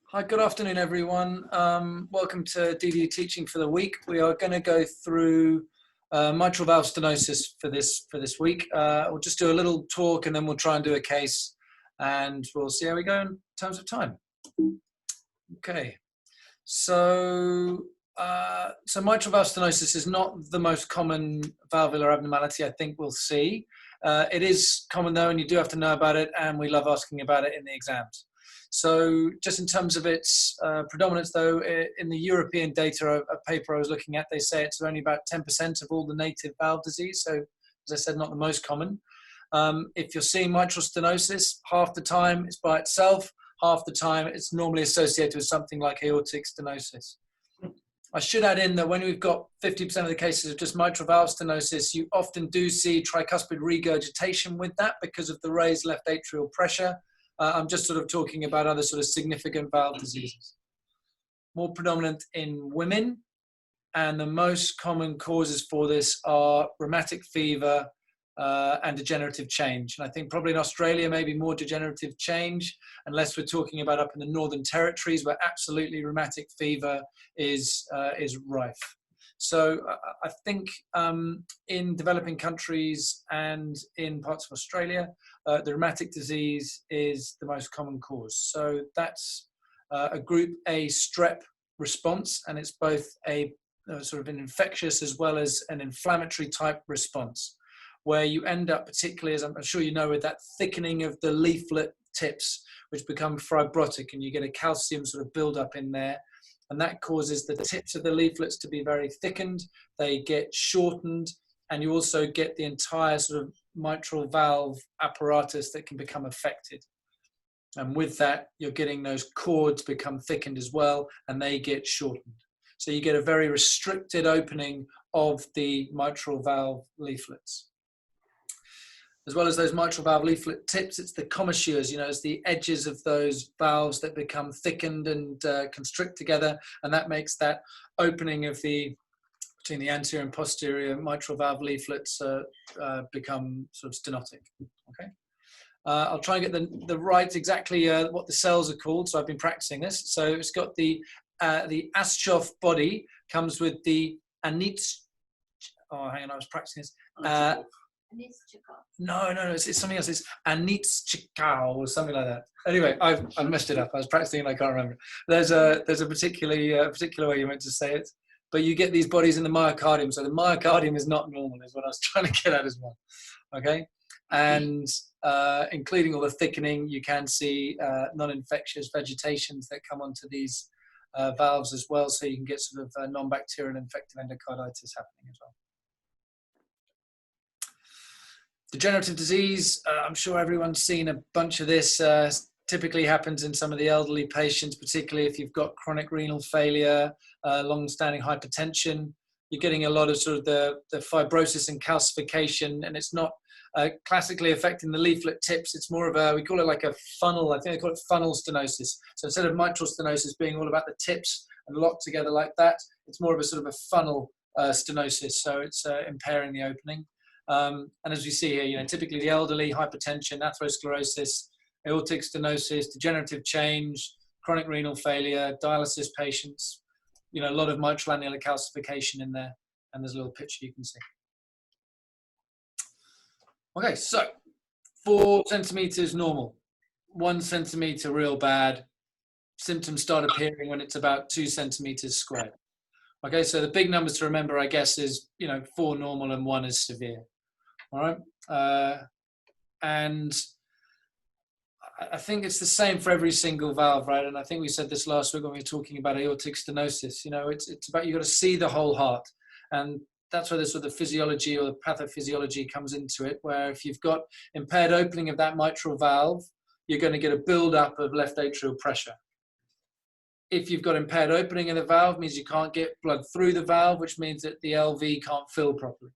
Hi, good afternoon, everyone. Welcome to DVU Teaching for the week. We are going to go through mitral valve stenosis for this week. We'll just do a little talk and then we'll try and do a case and we'll see how we go in terms of time. Okay, so mitral valve stenosis is not the most common valvular abnormality I think we'll see. It is common though, and you do have to know about it, and we love asking about it in the exams. So just in terms of its predominance though, in the European data, a paper I was looking at, they say it's only about 10% of all the native valve disease. So as I said, not the most common. If you're seeing mitral stenosis, half the time it's by itself, half the time it's normally associated with something like aortic stenosis. I should add in that when we've got 50% of the cases of just mitral valve stenosis, you often do see tricuspid regurgitation with that because of the raised left atrial pressure. I'm just sort of talking about other sort of significant valve diseases. More predominant in women, and the most common causes for this are rheumatic fever and degenerative change. And I think probably in Australia, maybe more degenerative change, unless we're talking about up in the Northern Territories where absolutely rheumatic fever is rife. So I think in developing countries and in parts of Australia, the rheumatic disease is the most common cause. So that's a group A strep response, and it's both a sort of an infectious as well as an inflammatory type response, where you end up, particularly, as I'm sure you know, with that thickening of the leaflet tips, which become fibrotic, and you get a calcium sort of buildup in there. And that causes the tips of the leaflets to be very thickened. They get shortened, and you also get the entire sort of mitral valve apparatus that can become affected. And with that, you're getting those cords become thickened as well, and they get shortened. So you get a very restricted opening of the mitral valve leaflets. As well as those mitral valve leaflet tips, it's the commissures, you know, it's the edges of those valves that become thickened and constrict together, and that makes that opening of between the anterior and posterior mitral valve leaflets become sort of stenotic. Okay, I'll try and get the right exactly what the cells are called. So I've been practicing this. So it's got the Aschoff body comes with the Anitz. Oh, hang on, I was practicing this. No, it's something else. It's Anitschikau or something like that. Anyway, I've messed it up. I was practicing and I can't remember. There's a particular way you're meant to say it, but you get these bodies in the myocardium. So the myocardium is not normal, is what I was trying to get at as well. Okay, and including all the thickening, you can see non-infectious vegetations that come onto these valves as well. So you can get sort of non-bacterial infective endocarditis happening as well. Degenerative disease, I'm sure everyone's seen a bunch of this. Typically happens in some of the elderly patients, particularly if you've got chronic renal failure, long-standing hypertension. You're getting a lot of sort of the fibrosis and calcification, and it's not classically affecting the leaflet tips. It's more of we call it like a funnel. I think they call it funnel stenosis. So instead of mitral stenosis being all about the tips and locked together like that, it's more of a sort of a funnel stenosis. So it's impairing the opening. And as we see here, you know, typically the elderly, hypertension, atherosclerosis, aortic stenosis, degenerative change, chronic renal failure, dialysis patients, you know, a lot of mitral annular calcification in there, and there's a little picture you can see. Okay, so 4 centimeters normal, 1 centimeter real bad. Symptoms start appearing when it's about 2 centimeters squared. Okay, so the big numbers to remember, I guess, is, you know, 4 normal and 1 is severe. All right, and I think it's the same for every single valve, right? And I think we said this last week when we were talking about aortic stenosis. You know, it's about, you got to see the whole heart, and that's where the sort of physiology or the pathophysiology comes into it. Where if you've got impaired opening of that mitral valve, you're going to get a build-up of left atrial pressure. If you've got impaired opening of the valve, it means you can't get blood through the valve, which means that the LV can't fill properly.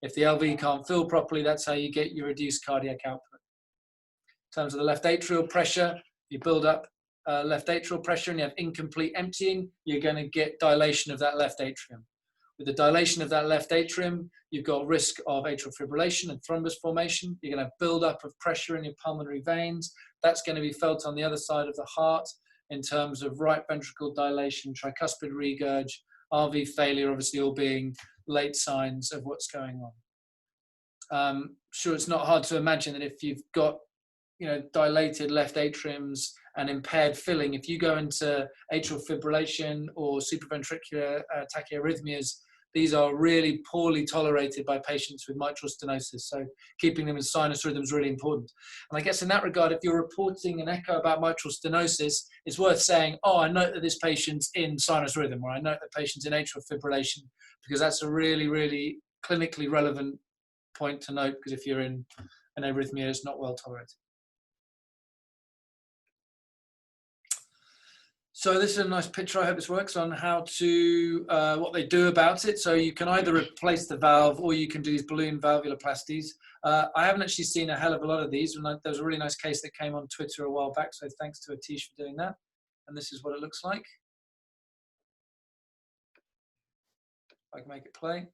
If the LV can't fill properly, that's how you get your reduced cardiac output. In terms of the left atrial pressure, you build up left atrial pressure and you have incomplete emptying, you're going to get dilation of that left atrium. With the dilation of that left atrium, you've got risk of atrial fibrillation and thrombus formation. You're going to have build up of pressure in your pulmonary veins. That's going to be felt on the other side of the heart. in terms of right ventricle dilation, tricuspid regurg, RV failure, obviously all being late signs of what's going on. Sure, it's not hard to imagine that if you've got, you know, dilated left atriums and impaired filling, if you go into atrial fibrillation or supraventricular tachyarrhythmias, these are really poorly tolerated by patients with mitral stenosis. So keeping them in sinus rhythm is really important. And I guess in that regard, if you're reporting an echo about mitral stenosis, it's worth saying, oh, I note that this patient's in sinus rhythm, or I note that patient's in atrial fibrillation, because that's a really, really clinically relevant point to note, because if you're in an arrhythmia, it's not well tolerated. So this is a nice picture, I hope this works, on how to, what they do about it. So you can either replace the valve or you can do these balloon valvuloplasties. I haven't actually seen a hell of a lot of these. There was a really nice case that came on Twitter a while back, so thanks to Atish for doing that. And this is what it looks like. If I can make it play.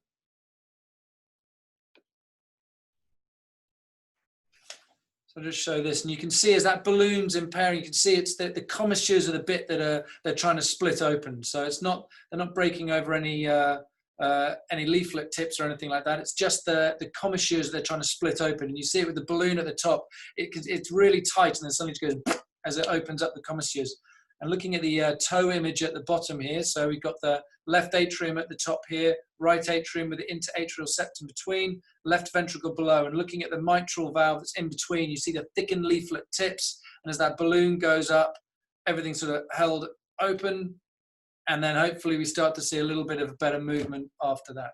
So I'll just show this, and you can see as that balloon's impairing, you can see it's the commissures are the bit that they're trying to split open. So it's not, they're not breaking over any leaflet tips or anything like that. It's just the commissures they're trying to split open. And you see it with the balloon at the top. It's really tight, and then suddenly it goes as it opens up the commissures. And looking at the toe image at the bottom here, so we've got the left atrium at the top here, right atrium with the interatrial septum between, left ventricle below, and looking at the mitral valve that's in between, you see the thickened leaflet tips, and as that balloon goes up, everything's sort of held open, and then hopefully we start to see a little bit of better movement after that.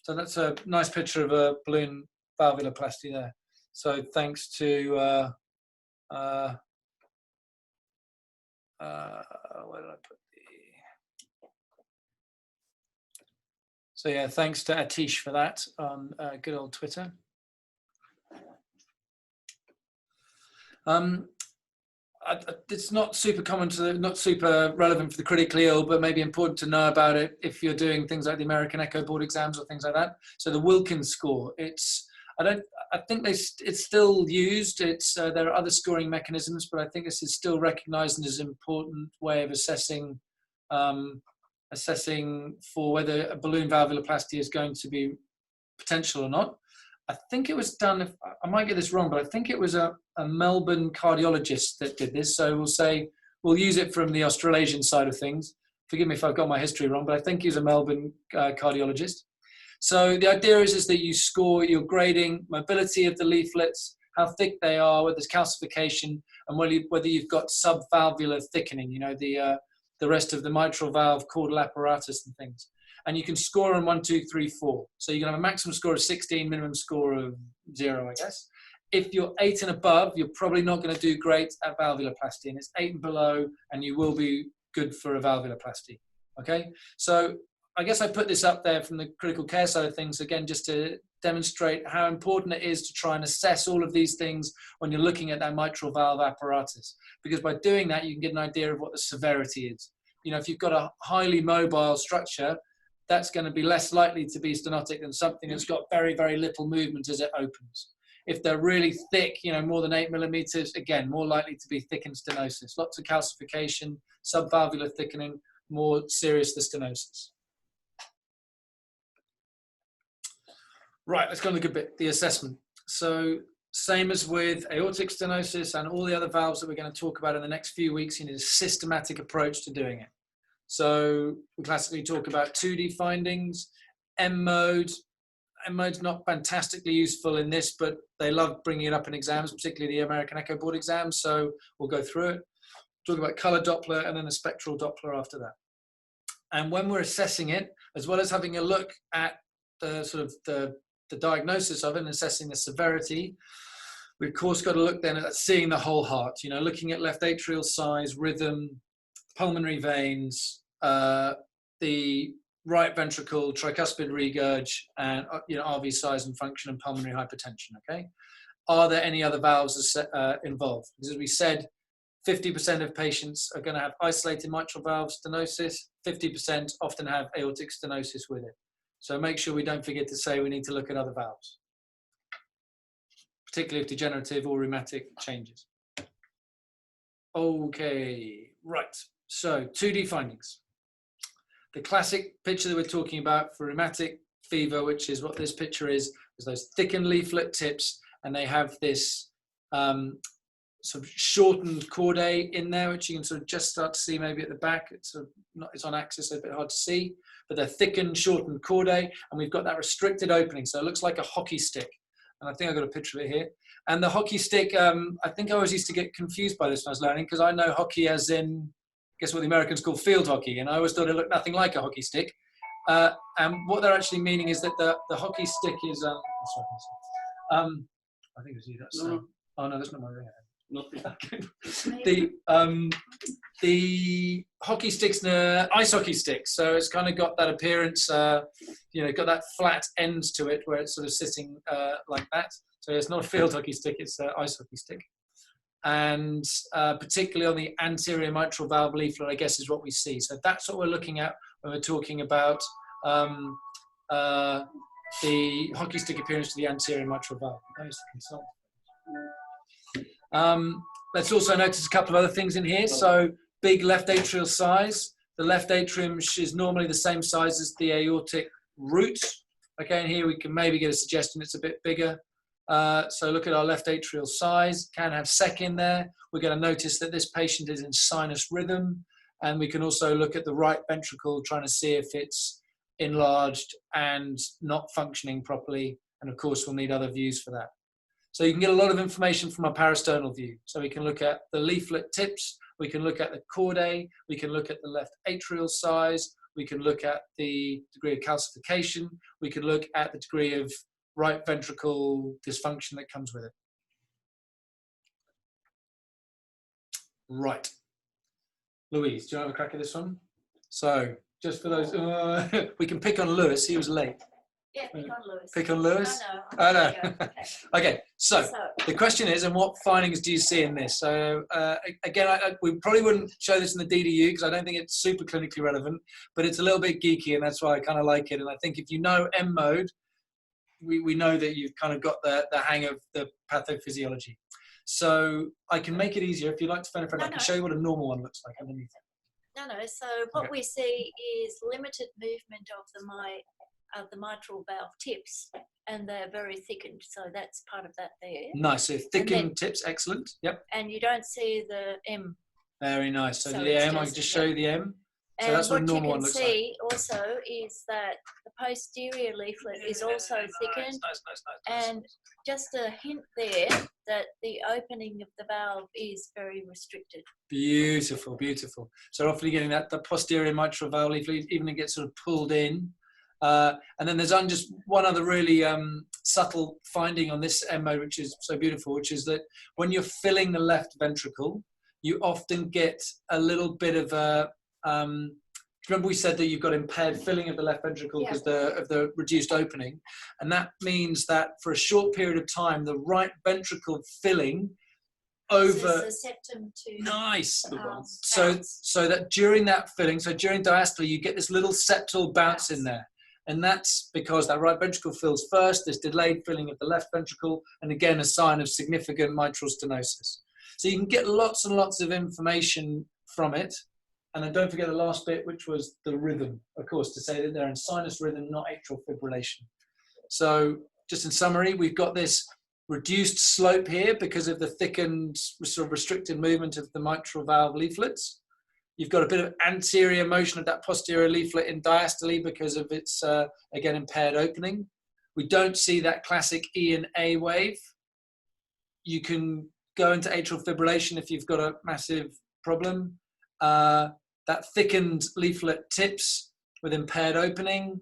So that's a nice picture of a balloon valvuloplasty there. So thanks to where did I put the? So yeah, thanks to Atish for that on good old Twitter. It's not super common to, not super relevant for the critically ill, but maybe important to know about it if you're doing things like the American Echo Board exams or things like that. So the Wilkins score, I think it's still used. There are other scoring mechanisms, but I think this is still recognized as an important way of assessing for whether a balloon valvuloplasty is going to be potential or not. I think it was done, I might get this wrong, but I think it was a Melbourne cardiologist that did this. So we'll use it from the Australasian side of things. Forgive me if I've got my history wrong, but I think he was a Melbourne cardiologist. So the idea is that you score, you're grading mobility of the leaflets, how thick they are, whether there's calcification, and whether you've got subvalvular thickening, you know, the rest of the mitral valve, caudal apparatus and things. And you can score on 1, 2, 3, 4. So you can have a maximum score of 16, minimum score of 0, I guess. If you're 8 and above, you're probably not going to do great at valvuloplasty. And it's 8 and below, and you will be good for a valvuloplasty. Okay? So I guess I put this up there from the critical care side of things, again, just to demonstrate how important it is to try and assess all of these things when you're looking at that mitral valve apparatus. Because by doing that, you can get an idea of what the severity is. You know, if you've got a highly mobile structure, that's going to be less likely to be stenotic than something that's got very, very little movement as it opens. If they're really thick, you know, more than 8 millimeters, again, more likely to be thickened stenosis. Lots of calcification, subvalvular thickening, more serious the stenosis. Right, let's go on the good bit, the assessment. So same as with aortic stenosis and all the other valves that we're going to talk about in the next few weeks, you need a systematic approach to doing it. So we classically talk about 2D findings, M mode. M mode's not fantastically useful in this, but they love bringing it up in exams, particularly the American Echo Board exams. So we'll go through it. Talk about color Doppler and then a spectral Doppler after that. And when we're assessing it, as well as having a look at the sort of the diagnosis of it and assessing the severity, we've of course got to look then at seeing the whole heart, you know, looking at left atrial size, rhythm, pulmonary veins, the right ventricle, tricuspid regurg, and you know, RV size and function and pulmonary hypertension, okay? Are there any other valves involved? Because as we said, 50% of patients are going to have isolated mitral valve stenosis, 50% often have aortic stenosis with it. So make sure we don't forget to say we need to look at other valves, particularly if degenerative or rheumatic changes. Okay, Right, so 2D findings. The classic picture that we're talking about for rheumatic fever, which is what this picture is those thickened leaflet tips, and they have this sort of shortened chordae in there, which you can sort of just start to see maybe at the back. It's sort of not, it's on axis, so it's a bit hard to see, but they're thickened, shortened chordae, and we've got that restricted opening, so it looks like a hockey stick. And I think I've got a picture of it here. And the hockey stick, I think I always used to get confused by this when I was learning, because I know hockey as in, guess what the Americans call field hockey, and I always thought it looked nothing like a hockey stick. And what they're actually meaning is that the hockey stick is, I think it's you. That's, no. Oh no, that's not my ring. The hockey stick's an ice hockey stick, so it's kind of got that appearance, you know, got that flat end to it where it's sort of sitting like that. So it's not a field hockey stick, it's an ice hockey stick. And particularly on the anterior mitral valve leaflet, I guess, is what we see. So that's what we're looking at when we're talking about the hockey stick appearance to the anterior mitral valve. Let's also notice a couple of other things in here. So big left atrial size. The left atrium is normally the same size as the aortic root. Okay, and here we can maybe get a suggestion it's a bit bigger. So look at our left atrial size, can have sec in there. We're going to notice that this patient is in sinus rhythm. And we can also look at the right ventricle, trying to see if it's enlarged and not functioning properly. And of course, we'll need other views for that. So you can get a lot of information from a parasternal view. So we can look at the leaflet tips, we can look at the chordae, we can look at the left atrial size, we can look at the degree of calcification, we can look at the degree of right ventricle dysfunction that comes with it. Right. Louise, do you want to have a crack at this one? So, just for those, we can pick on Lewis, he was late. Yeah, pick on Lewis. Pick on Lewis? I know. Okay. Okay, so the question is, and what findings do you see in this? So, again, we probably wouldn't show this in the DDU because I don't think it's super clinically relevant, but it's a little bit geeky and that's why I kind of like it. And I think if you know M mode, we know that you've kind of got the hang of the pathophysiology. So I can make it easier. If you'd like to phone a friend, I can show you what a normal one looks like underneath. No, so what we see is limited movement of the mitral valve tips, and they're very thickened, so that's part of that there. Nice, so thickened tips, excellent. Yep. And you don't see the M. Very nice. So the M, I can just show you the M. So and that's what a normal one looks like. What you can see also is that the posterior leaflet is also thickened. Nice. And just a hint there that the opening of the valve is very restricted. Beautiful, beautiful. So often you're getting the posterior mitral valve leaflet, even it gets sort of pulled in. And then there's just one other really subtle finding on this M mode, which is so beautiful, which is that when you're filling the left ventricle, you often get a little bit of a, remember we said that you've got impaired filling of the left ventricle because of the reduced opening. And that means that for a short period of time, the right ventricle filling over the septum to nice. So that during that filling, so during diastole, you get this little septal bounce in there. And that's because that right ventricle fills first, this delayed filling of the left ventricle, and again, a sign of significant mitral stenosis. So you can get lots and lots of information from it. And then don't forget the last bit, which was the rhythm, of course, to say that they're in sinus rhythm, not atrial fibrillation. So just in summary, we've got this reduced slope here because of the thickened, sort of restricted movement of the mitral valve leaflets. You've got a bit of anterior motion of that posterior leaflet in diastole because of its, again, impaired opening. We don't see that classic E and A wave. You can go into atrial fibrillation if you've got a massive problem. That thickened leaflet tips with impaired opening.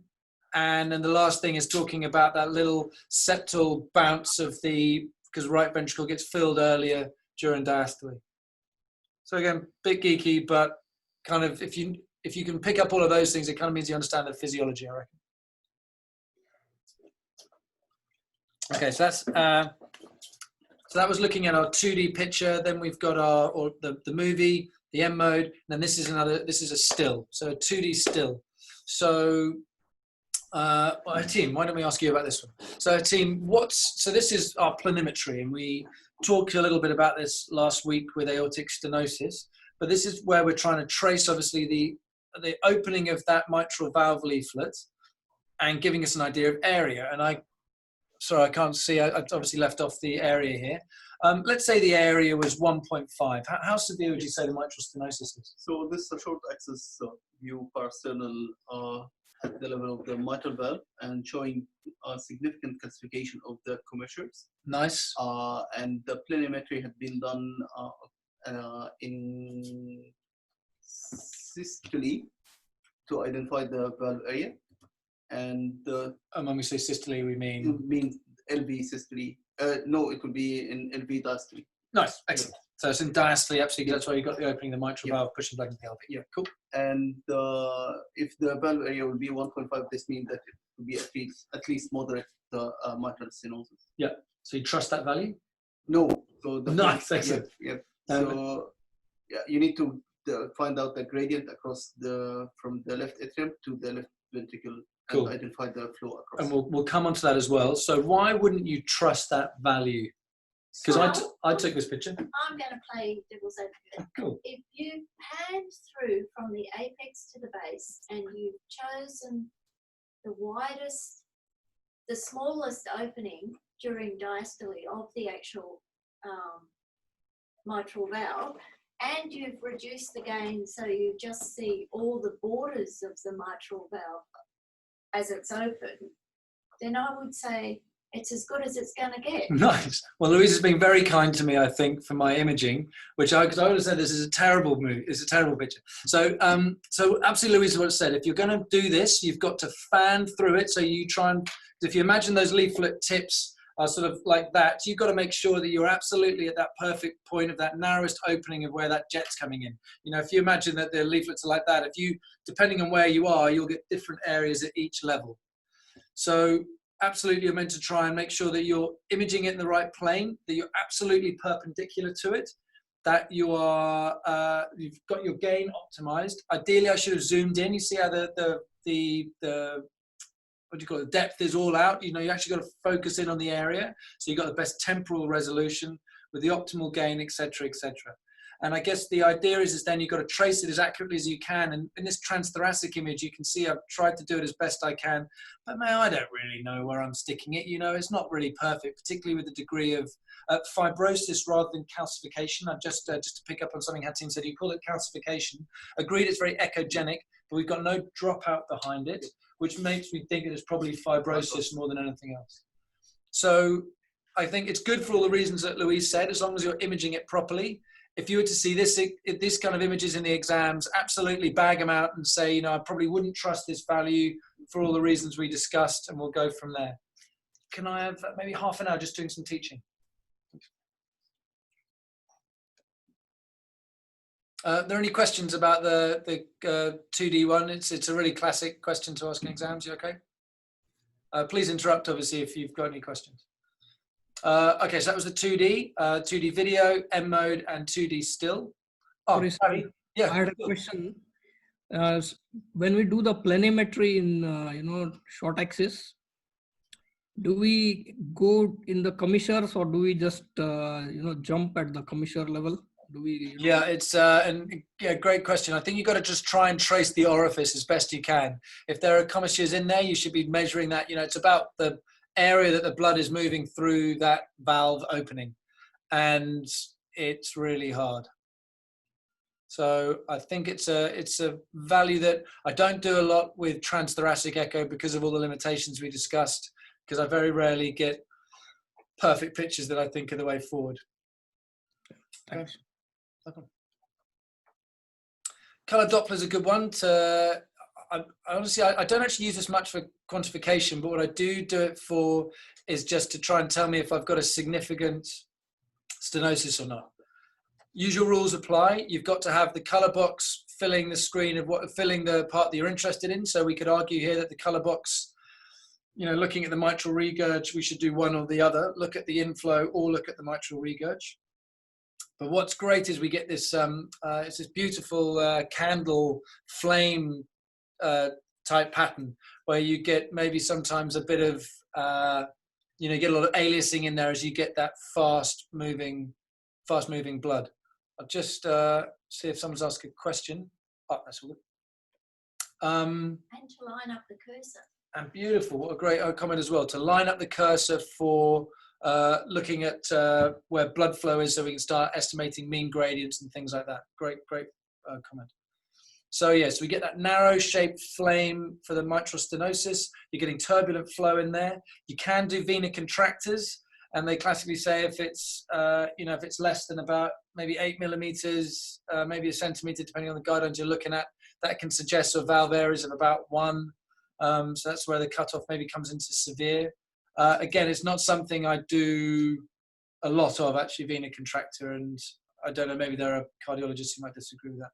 And then the last thing is talking about that little septal bounce of because right ventricle gets filled earlier during diastole. So again, bit geeky, but kind of if you can pick up all of those things, it kind of means you understand the physiology, I reckon. Okay, so that's so that was looking at our 2D picture. Then we've got the movie, the M mode, and then this is a still, so a 2D still. So team, why don't we ask you about this one? So team, so this is our planimetry, and we talked a little bit about this last week with aortic stenosis, but this is where we're trying to trace, obviously, the opening of that mitral valve leaflet and giving us an idea of area. And sorry, I can't see. I obviously left off the area here. Let's say the area was 1.5. How severe would you say the mitral stenosis is? So this is a short axis view parasternal at the level of the mitral valve and showing a significant calcification of the commissures. Nice. And the planimetry had been done in systole to identify the valve area. And when we say systole, we mean? It means LV systole. No, it could be in LV diastole. Nice, excellent. Yeah. So it's in diastole, absolutely. That's why you've got the opening of the mitral valve pushing back into the LV. Yeah, cool. And if the valve area will be 1.5, this means that it will be at least moderate mitral stenosis. Yeah. So you trust that value? No. So nice, excellent. Yeah. So you need to find out the gradient across from the left atrium to the left ventricle. Cool. And identify the flow across. And we'll come on to that as well. So why wouldn't you trust that value? Because I took this picture. I'm going to play devil's advocate. Cool. If you pan through from the apex to the base and you've chosen the widest, the smallest opening during diastole of the actual mitral valve, and you've reduced the gain so you just see all the borders of the mitral valve as it's open, then I would say it's as good as it's going to get. Nice. Well, Louise has been very kind to me, I think, for my imaging, because I would have said this is a terrible move. It's a terrible picture. So, so absolutely, Louise is what it said. If you're going to do this, you've got to fan through it. So you try and, if you imagine those leaflet tips are sort of like that, you've got to make sure that you're absolutely at that perfect point of that narrowest opening of where that jet's coming in. You know, if you imagine that the leaflets are like that, depending on where you are, you'll get different areas at each level. So absolutely, you're meant to try and make sure that you're imaging it in the right plane, that you're absolutely perpendicular to it, that you are, you've got your gain optimized. Ideally, I should have zoomed in. You see how the what do you call it, the depth is all out. You know, you actually got to focus in on the area. So you've got the best temporal resolution with the optimal gain, et cetera, et cetera. And I guess the idea is then you've got to trace it as accurately as you can. And in this transthoracic image, you can see I've tried to do it as best I can. But man, I don't really know where I'm sticking it. You know, it's not really perfect, particularly with the degree of fibrosis rather than calcification. I've just to pick up on something Hatim said, you call it calcification. Agreed, it's very echogenic, but we've got no dropout behind it, which makes me think it is probably fibrosis more than anything else. So I think it's good for all the reasons that Louise said, as long as you're imaging it properly. If you were to see this kind of images in the exams, absolutely bag them out and say, you know, I probably wouldn't trust this value for all the reasons we discussed, and we'll go from there. Can I have maybe half an hour just doing some teaching? Are there any questions about the 2D one? It's a really classic question to ask in exams. You okay? Please interrupt, obviously, if you've got any questions. Okay, so that was the 2D video, M mode, and 2D still. Oh, sorry, yeah. I had a question. When we do the planimetry in short axis, do we go in the commissures or do we just jump at the commissure level? Do we? Yeah, it's great question. I think you've got to just try and trace the orifice as best you can. If there are commissures in there, you should be measuring that. You know, it's about the area that the blood is moving through that valve opening, and it's really hard. So I think it's a value that I don't do a lot with transthoracic echo because of all the limitations we discussed, because I very rarely get perfect pictures that I think are the way forward. Thanks. Okay. Color Doppler is a good one. Honestly, I don't actually use this much for quantification, but what I do it for is just to try and tell me if I've got a significant stenosis or not. Usual rules apply. You've got to have the color box filling the screen filling the part that you're interested in. So we could argue here that the color box, you know, looking at the mitral regurg, we should do one or the other. Look at the inflow or look at the mitral regurg. But what's great is we get this, it's this beautiful candle flame type pattern where you get maybe sometimes a bit of, you get a lot of aliasing in there as you get that fast moving blood. I'll just see if someone's asked a question. Oh, that's all good. And to line up the cursor. And beautiful, what a great comment as well, to line up the cursor for looking at where blood flow is so we can start estimating mean gradients and things like that. Great comment. So yes, we get that narrow shaped flame for the mitral stenosis. You're getting turbulent flow in there. You can do vena contractors, and they classically say if it's if it's less than about maybe 8 millimeters, maybe a centimeter, depending on the guidelines you're looking at, that can suggest a valve areas of about 1. So that's where the cutoff maybe comes into severe. Again, it's not something I do a lot of, actually, vena contractor, and I don't know, maybe there are cardiologists who might disagree with that.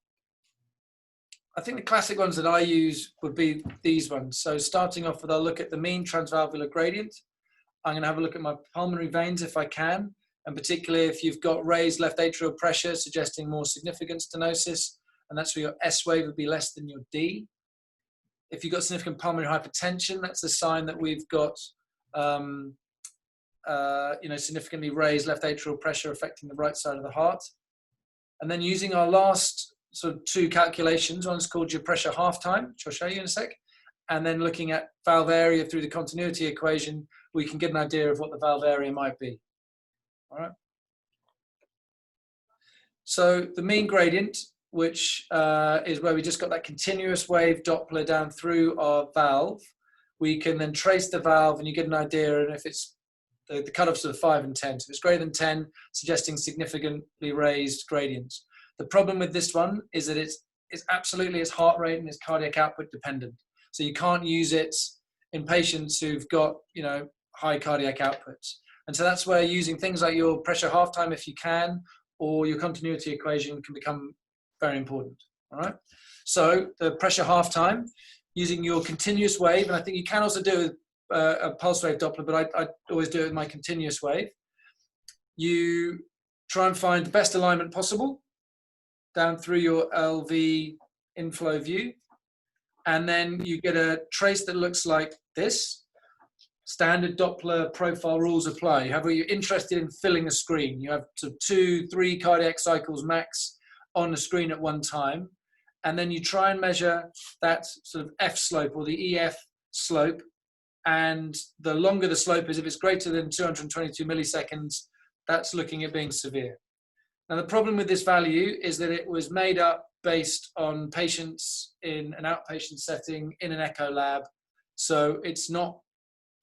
I think the classic ones that I use would be these ones. So starting off with, I'll look at the mean transvalvular gradient. I'm going to have a look at my pulmonary veins if I can, and particularly if you've got raised left atrial pressure, suggesting more significant stenosis, and that's where your S wave would be less than your D. If you've got significant pulmonary hypertension, that's a sign that we've got significantly raised left atrial pressure affecting the right side of the heart. And then using our last sort of 2 calculations, one's called your pressure half time, which I'll show you in a sec, and then looking at valve area through the continuity equation, we can get an idea of what the valve area might be. All right. So the mean gradient, which is where we just got that continuous wave Doppler down through our valve, we can then trace the valve and you get an idea, and if it's the cutoffs are 5 and 10. So if it's greater than 10, suggesting significantly raised gradients. The problem with this one is that it's absolutely its heart rate and its cardiac output dependent. So you can't use it in patients who've got, high cardiac outputs. And so that's where using things like your pressure half time, if you can, or your continuity equation can become very important. All right. So the pressure half time, using your continuous wave, and I think you can also do a pulse wave Doppler, but I always do it with my continuous wave. You try and find the best alignment possible down through your LV inflow view, and then you get a trace that looks like this. Standard Doppler profile rules apply. You're interested in filling a screen. You have sort of 2-3 cardiac cycles max on the screen at one time, and then you try and measure that sort of F slope or the EF slope, and the longer the slope is, if it's greater than 222 milliseconds, that's looking at being severe. Now, the problem with this value is that it was made up based on patients in an outpatient setting in an echo lab. So it's not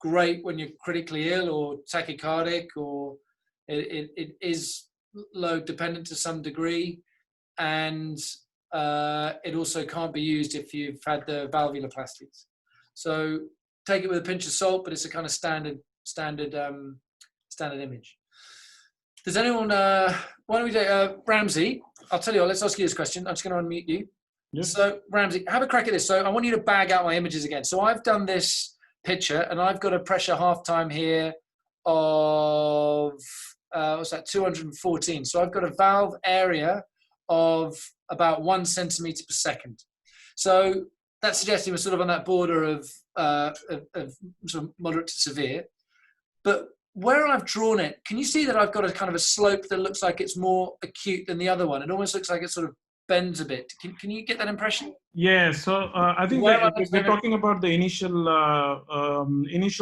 great when you're critically ill or tachycardic, or it is load dependent to some degree. And it also can't be used if you've had the valvuloplasties. So take it with a pinch of salt, but it's a kind of standard image. Does anyone, why don't we do, Ramsey, I'll tell you what, let's ask you this question. I'm just going to unmute you. Yes. So Ramsey, have a crack at this. So I want you to bag out my images again. So I've done this picture and I've got a pressure half time here of, what's that, 214. So I've got a valve area of about 1 centimeter per second. So that's suggesting we're sort of on that border of sort of moderate to severe. But where I've drawn it, can you see that I've got a kind of a slope that looks like it's more acute than the other one? It almost looks like it sort of bends a bit. Can you get that impression? Yeah, so I think we're talking about the initial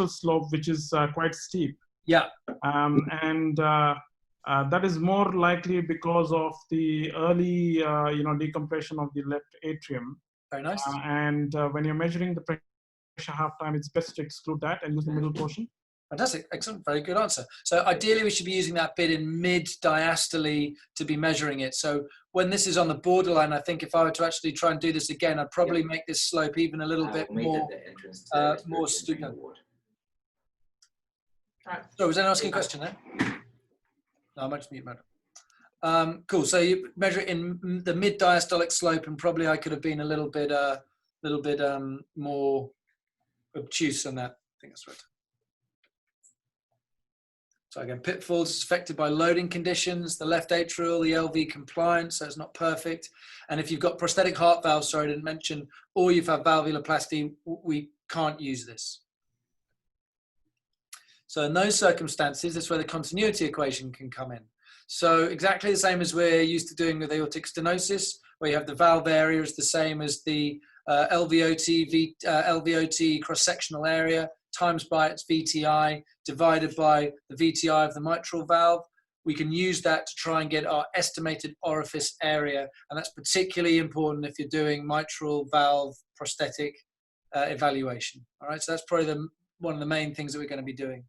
slope, which is quite steep. Yeah. That is more likely because of the early, decompression of the left atrium. Very nice. When you're measuring the pressure half time, it's best to exclude that and use the middle portion. Fantastic. Excellent. Very good answer. So ideally, we should be using that bit in mid-diastole to be measuring it. So when this is on the borderline, I think if I were to actually try and do this again, I'd probably make this slope even a little bit more stupid. So was anyone asking a question there? No, I might just mute madam. Cool. So you measure it in the mid-diastolic slope, and probably I could have been a little bit more obtuse on that. I think that's right. So again, pitfalls is affected by loading conditions, the left atrial, the LV compliance, so it's not perfect. And if you've got prosthetic heart valves, sorry, I didn't mention, or you've had valvuloplasty, we can't use this. So in those circumstances, that's where the continuity equation can come in. So exactly the same as we're used to doing with aortic stenosis, where you have the valve area is the same as the LVOT cross-sectional area times by its VTI divided by the VTI of the mitral valve. We can use that to try and get our estimated orifice area, and that's particularly important if you're doing mitral valve prosthetic evaluation. All right, so that's probably one of the main things that we're going to be doing.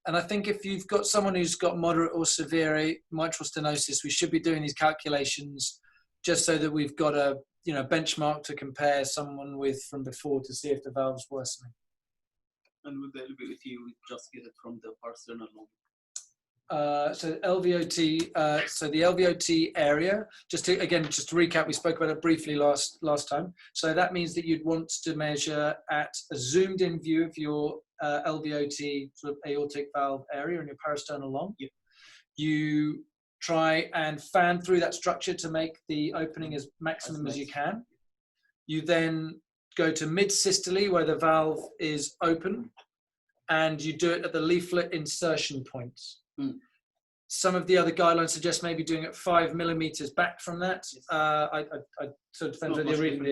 And I think if you've got someone who's got moderate or severe mitral stenosis, we should be doing these calculations just so that we've got a benchmark to compare someone with from before to see if the valve's worsening. And with the LVOT, we just get it from the parasternal lobe. So LVOT, so the LVOT area, just to recap, we spoke about it briefly last time. So that means that you'd want to measure at a zoomed in view of your LVOT sort of aortic valve area in your parasternal long. Yep. You try and fan through that structure to make the opening as maximum as you can. You then go to mid-systole where the valve is open, and you do it at the leaflet insertion points. Some of the other guidelines suggest maybe doing it 5 millimeters back from that. I sort of depends whether you're reading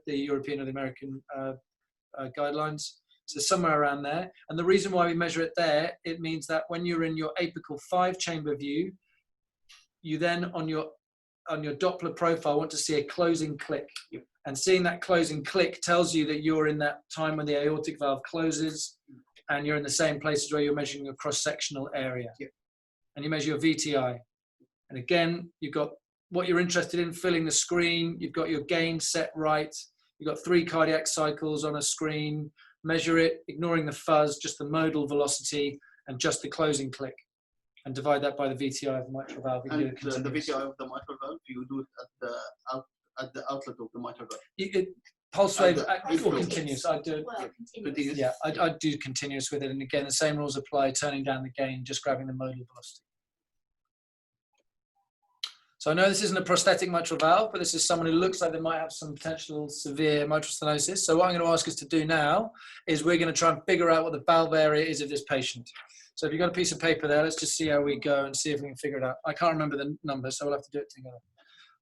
the European or the American guidelines. So somewhere around there. And the reason why we measure it there, it means that when you're in your apical 5-chamber view, you then on your Doppler profile want to see a closing click. Yep. And seeing that closing click tells you that you're in that time when the aortic valve closes, and you're in the same places where you're measuring your cross-sectional area. Yep. And you measure your VTI. And again, you've got what you're interested in, filling the screen. You've got your gain set right. You've got 3 cardiac cycles on a screen. Measure it, ignoring the fuzz, just the modal velocity and just the closing click. And divide that by the VTI of the mitral valve. And the VTI of the mitral valve, you do it at the outlet of the mitral valve. Pulse wave or continuous. I do. Well, continuous. Yeah, I do continuous with it. And again, the same rules apply, turning down the gain, just grabbing the modal velocity. So I know this isn't a prosthetic mitral valve, but this is someone who looks like they might have some potential severe mitral stenosis. So what I'm going to ask us to do now is we're going to try and figure out what the valve area is of this patient. So if you've got a piece of paper there, let's just see how we go and see if we can figure it out. I can't remember the number, so we'll have to do it together.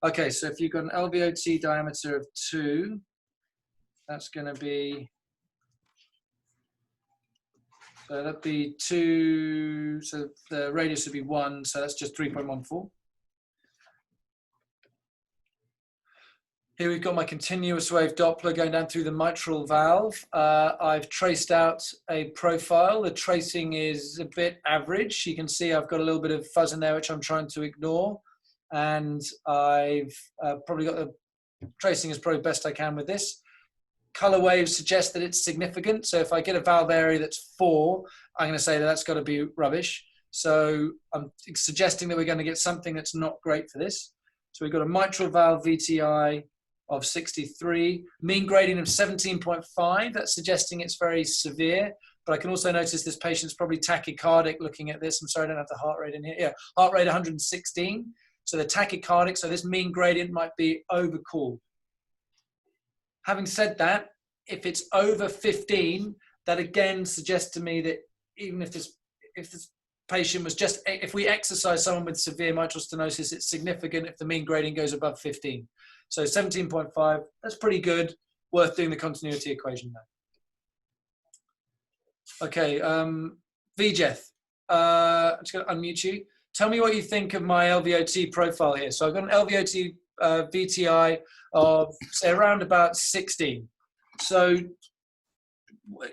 Okay, so if you've got an LVOT diameter of 2, that's going to be, so that'd be 2, so the radius would be 1, so that's just 3.14. Here we've got my continuous wave Doppler going down through the mitral valve. I've traced out a profile. The tracing is a bit average. You can see I've got a little bit of fuzz in there, which I'm trying to ignore. And I've probably got the tracing as probably best I can with this. Color waves suggest that it's significant. So if I get a valve area that's 4, I'm going to say that that's got to be rubbish. So I'm suggesting that we're going to get something that's not great for this. So we've got a mitral valve VTI of 63, mean gradient of 17.5. That's suggesting it's very severe. But I can also notice this patient's probably tachycardic looking at this. I'm sorry, I don't have the heart rate in here. Yeah, heart rate 116. So they're tachycardic. So this mean gradient might be overcooled. Having said that, if it's over 15, that again suggests to me that even if this patient was just, if we exercise someone with severe mitral stenosis, it's significant if the mean gradient goes above 15. So 17.5, that's pretty good, worth doing the continuity equation now. Okay, Vijeth, I'm just going to unmute you. Tell me what you think of my LVOT profile here. So I've got an LVOT VTI of, say, around about 16. So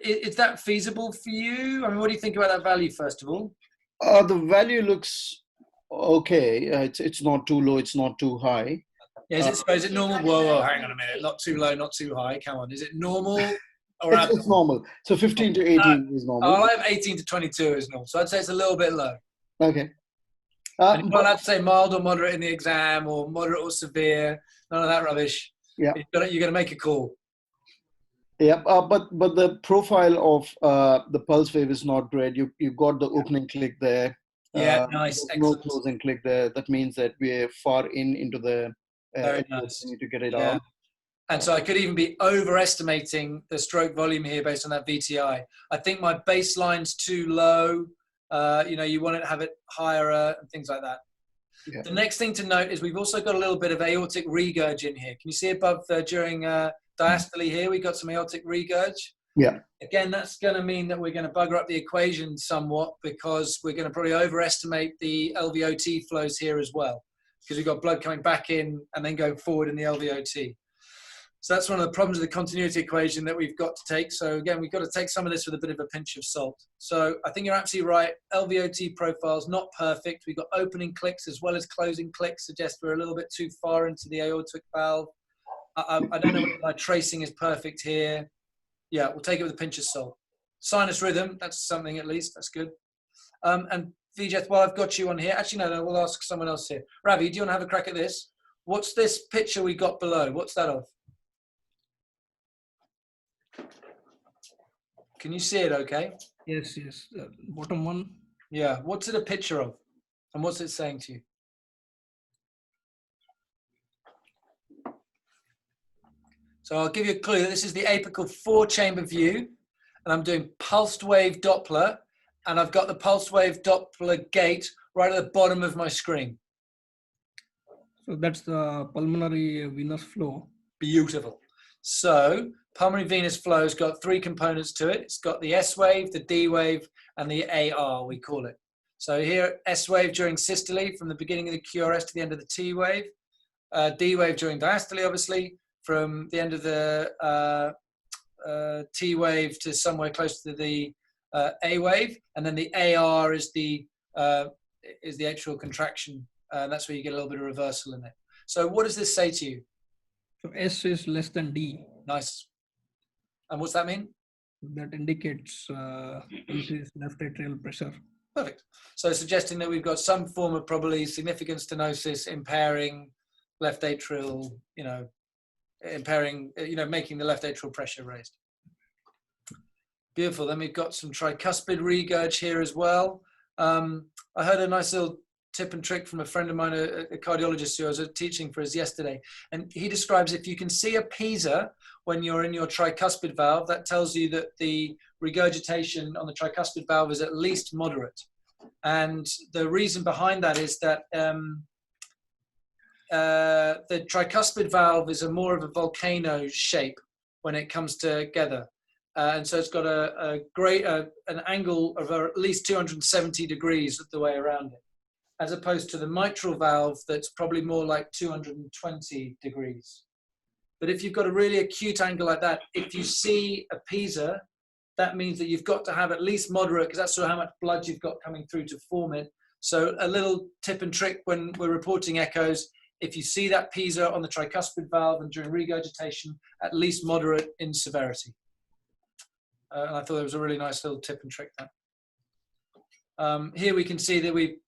is that feasible for you? I mean, what do you think about that value, first of all? The value looks okay. It's not too low, it's not too high. Yeah, is it normal? Whoa, hang on a minute. Not too low, not too high. Come on. Is it normal or it's normal. So 15 to 18 is normal. I have 18 to 22 is normal. So I'd say it's a little bit low. Okay. And you're not allowed to say mild or moderate in the exam or moderate or severe. None of that rubbish. Yeah. You're going to make a call. Yeah, but the profile of the pulse wave is not great. You got the opening click there. Yeah, nice. No closing click there. That means that we're far into the very nice. We need to get it out. And so I could even be overestimating the stroke volume here based on that VTI. I think my baseline's too low. You want to have it higher and things like that. Yeah. The next thing to note is we've also got a little bit of aortic regurg in here. Can you see above during diastole here, we've got some aortic regurg. Yeah. Again, that's going to mean that we're going to bugger up the equation somewhat because we're going to probably overestimate the LVOT flows here as well, because we've got blood coming back in and then going forward in the LVOT. So that's one of the problems of the continuity equation that we've got to take. So again, we've got to take some of this with a bit of a pinch of salt. So I think you're absolutely right. LVOT profile's not perfect. We've got opening clicks as well as closing clicks, suggest we're a little bit too far into the aortic valve. I don't know whether my tracing is perfect here. Yeah, we'll take it with a pinch of salt. Sinus rhythm, that's something at least, that's good. And Vijay, while I've got you on here, actually no, we'll ask someone else here. Ravi, do you want to have a crack at this? What's this picture we got below? What's that of? Can you see it okay? Yes, yes. Bottom one. Yeah, what's it a picture of? And what's it saying to you? So I'll give you a clue. This is the apical 4-chamber view, and I'm doing pulsed wave Doppler, and I've got the pulsed wave Doppler gate right at the bottom of my screen. So that's the pulmonary venous flow. Beautiful. So pulmonary venous flow's got 3 components to it. It's got the S wave, the D wave, and the AR, we call it. So here, S wave during systole, from the beginning of the QRS to the end of the T wave. D wave during diastole, obviously, from the end of the T wave to somewhere close to the A wave, and then the AR is the atrial contraction. That's where you get a little bit of reversal in it. So what does this say to you? So S is less than D. Nice. And what's that mean? That indicates increased left atrial pressure. Perfect. So suggesting that we've got some form of probably significant stenosis impairing left atrial, making the left atrial pressure raised. Beautiful. Then we've got some tricuspid regurg here as well. I heard a nice little tip and trick from a friend of mine, a cardiologist who I was teaching for us yesterday. And he describes if you can see a Pisa when you're in your tricuspid valve, that tells you that the regurgitation on the tricuspid valve is at least moderate. And the reason behind that is that the tricuspid valve is more of a volcano shape when it comes together. And so it's got an angle of at least 270 degrees the way around it, as opposed to the mitral valve that's probably more like 220 degrees. But if you've got a really acute angle like that, if you see a Pisa, that means that you've got to have at least moderate, because that's sort of how much blood you've got coming through to form it. So a little tip and trick when we're reporting echoes, if you see that Pisa on the tricuspid valve and during regurgitation, at least moderate in severity. And I thought it was a really nice little tip and trick there. Here we can see that we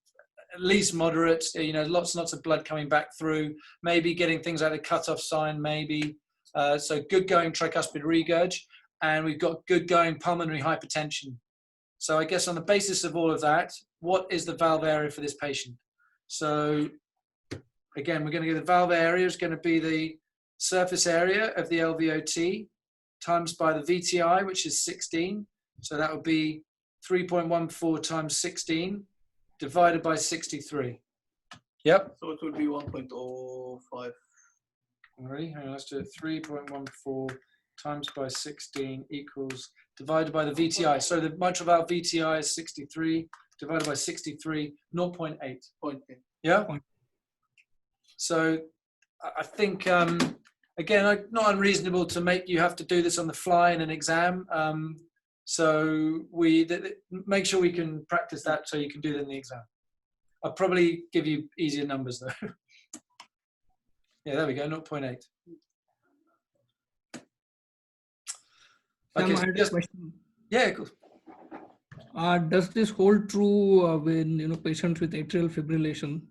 at least moderate, lots and lots of blood coming back through, maybe getting things like the cutoff sign, maybe. So good going tricuspid regurg, and we've got good going pulmonary hypertension. So I guess on the basis of all of that, what is the valve area for this patient? So again, we're going to get the valve area is going to be the surface area of the LVOT times by the VTI, which is 16. So that would be 3.14 times 16 divided by 63. Yep. So it would be 1.05. Ready? Hang on, let's do it. 3.14 times by 16 equals divided by the VTI. So the mitral valve VTI is 63 divided by 63, 0.8. 0.8. Yeah. So I think, again, not unreasonable to make you have to do this on the fly in an exam. So make sure we can practice that so you can do it in the exam. I'll probably give you easier numbers though. Yeah, there we go, 0.8. Sam, Okay, I had a question. Yeah, cool. Does this hold true when patients with atrial fibrillation?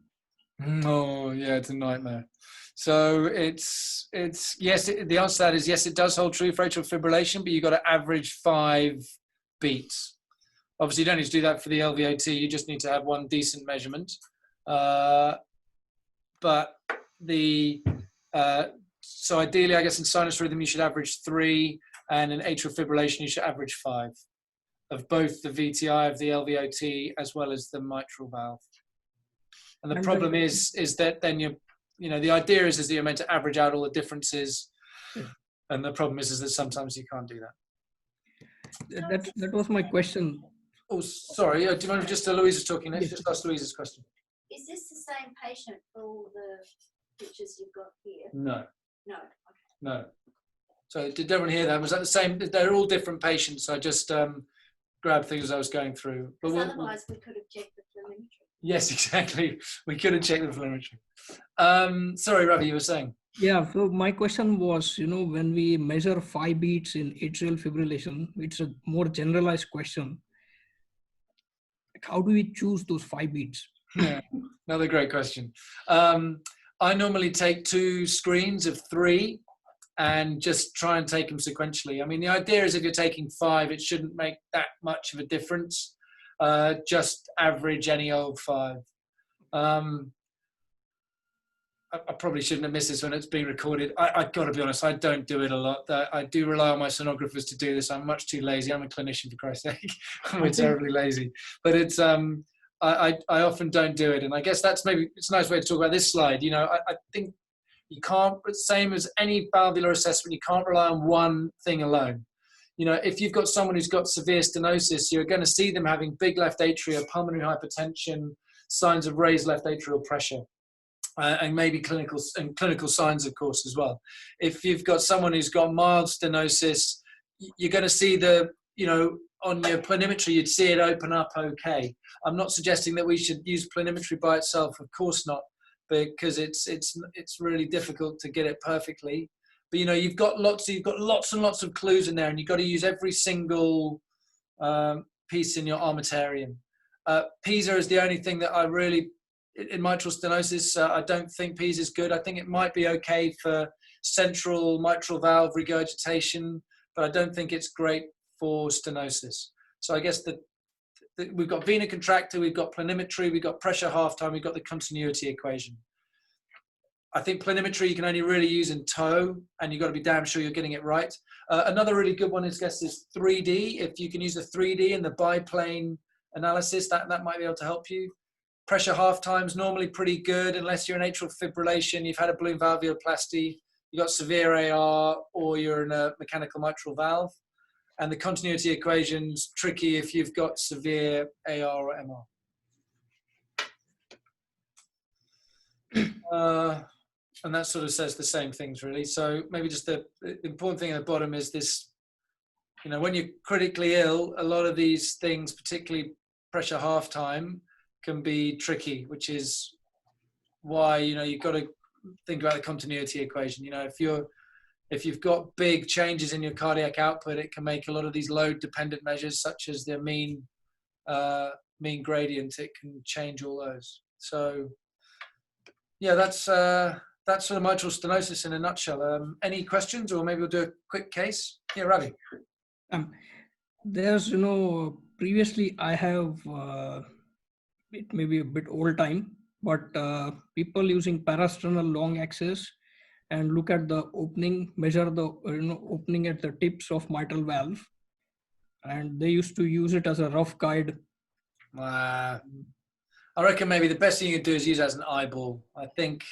Oh yeah, it's a nightmare. So it's yes. The answer to that is yes. It does hold true for atrial fibrillation, but you've got to average 5 beats. Obviously, you don't need to do that for the LVOT. You just need to have one decent measurement. But so ideally, I guess in sinus rhythm you should average 3, and in atrial fibrillation you should average 5 of both the VTI of the LVOT as well as the mitral valve. And the And problem is that then the idea is that you're meant to average out all the differences. Yeah. And the problem is that sometimes you can't do that. That was my question. Oh, sorry. Do you mind if just Louise is talking next? Yes. Just ask Louise's question. Is this the same patient for all the pictures you've got here? No. No. No. So did everyone hear that? Was that the same? They're all different patients. So I just grabbed things as I was going through. But Because otherwise we could have checked the telemetry. yes, exactly. We couldn't check the telemetry. Sorry, Ravi, you were saying? Yeah, so my question was, when we measure 5 beats in atrial fibrillation, it's a more generalized question. Like, how do we choose those 5 beats? Yeah, another great question. I normally take 2 screens of 3 and just try and take them sequentially. I mean, the idea is if you're taking 5, it shouldn't make that much of a difference. Just average any old 5. I probably shouldn't have missed this when it's being recorded. I've got to be honest, I don't do it a lot. I do rely on my sonographers to do this. I'm much too lazy. I'm a clinician, for Christ's sake. I'm terribly lazy. But it's I often don't do it. And I guess it's a nice way to talk about this slide. I think you can't, same as any valvular assessment, you can't rely on one thing alone. If you've got someone who's got severe stenosis, you're going to see them having big left atria, pulmonary hypertension, signs of raised left atrial pressure. And maybe clinical signs, of course, as well. If you've got someone who's got mild stenosis, you're going to see on your planimetry, you'd see it open up okay. I'm not suggesting that we should use planimetry by itself, of course not, because it's really difficult to get it perfectly. But you've got lots and lots of clues in there, and you've got to use every single piece in your armamentarium. PISA is the only thing that I really. In mitral stenosis, I don't think PISA is good. I think it might be okay for central mitral valve regurgitation, but I don't think it's great for stenosis. So I guess we've got vena contracta, we've got planimetry, we've got pressure half-time, we've got the continuity equation. I think planimetry you can only really use in toe, and you've got to be damn sure you're getting it right. Another really good one is 3D. If you can use the 3D and the biplane analysis, that might be able to help you. Pressure half-time is normally pretty good unless you're in atrial fibrillation, you've had a balloon valvuloplasty, you've got severe AR, or you're in a mechanical mitral valve. And the continuity equation's tricky if you've got severe AR or MR. And that sort of says the same things, really. So maybe just the important thing at the bottom is this, when you're critically ill, a lot of these things, particularly pressure half-time, can be tricky, which is why you've got to think about the continuity equation. If you've got big changes in your cardiac output, it can make a lot of these load dependent measures such as the mean gradient, it can change all those. So yeah, that's sort of mitral stenosis in a nutshell. Any questions, or maybe we'll do a quick case? Yeah, Ravi. There's previously I have it may be a bit old time, but people using parasternal long axis and look at the opening, measure the opening at the tips of mitral valve, and they used to use it as a rough guide. I reckon maybe the best thing you can do is use it as an eyeball. I think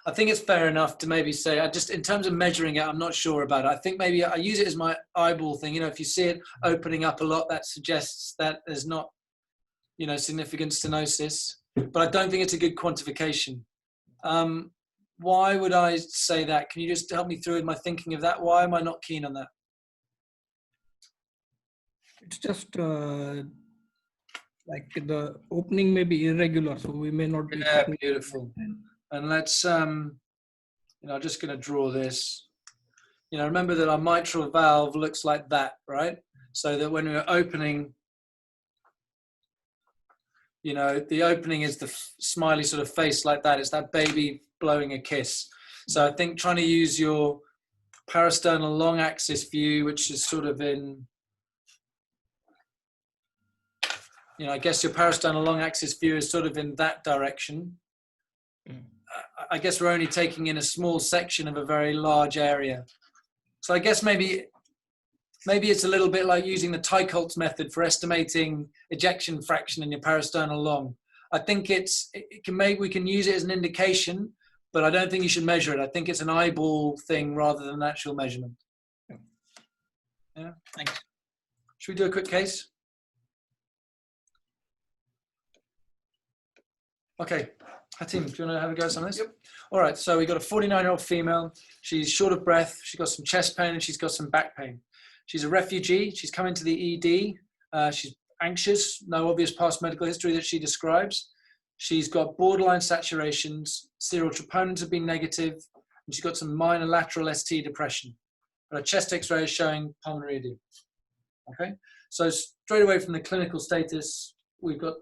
it's fair enough to maybe say, in terms of measuring it, I'm not sure about it. I think maybe I use it as my eyeball thing. If you see it opening up a lot, that suggests that there's not significant stenosis, but I don't think it's a good quantification. Why would I say that? Can you just help me through my thinking of that? Why am I not keen on that? It's just like the opening may be irregular, so we may not be. Yeah, beautiful. And let's, I'm just going to draw this. Remember that our mitral valve looks like that, right? So that when we're opening, the opening is the smiley sort of face like that. It's that baby blowing a kiss. So I think trying to use your parasternal long axis view, which is sort of in, I guess your parasternal long axis view is sort of in that direction. I guess we're only taking in a small section of a very large area. So I guess maybe it's a little bit like using the Tycholt's method for estimating ejection fraction in your parasternal long. I think we can use it as an indication, but I don't think you should measure it. I think it's an eyeball thing rather than an actual measurement. Yeah. Thanks. Should we do a quick case? Okay. Hatim, do you want to have a go at some of this? Yep. All right. So we got a 49-year-old female. She's short of breath. She's got some chest pain and she's got some back pain. She's a refugee. She's come into the ED. She's anxious. No obvious past medical history that she describes. She's got borderline saturations. Serial troponins have been negative, and she's got some minor lateral ST depression. Her chest X-ray is showing pulmonary edema. Okay. So straight away from the clinical status, we've got,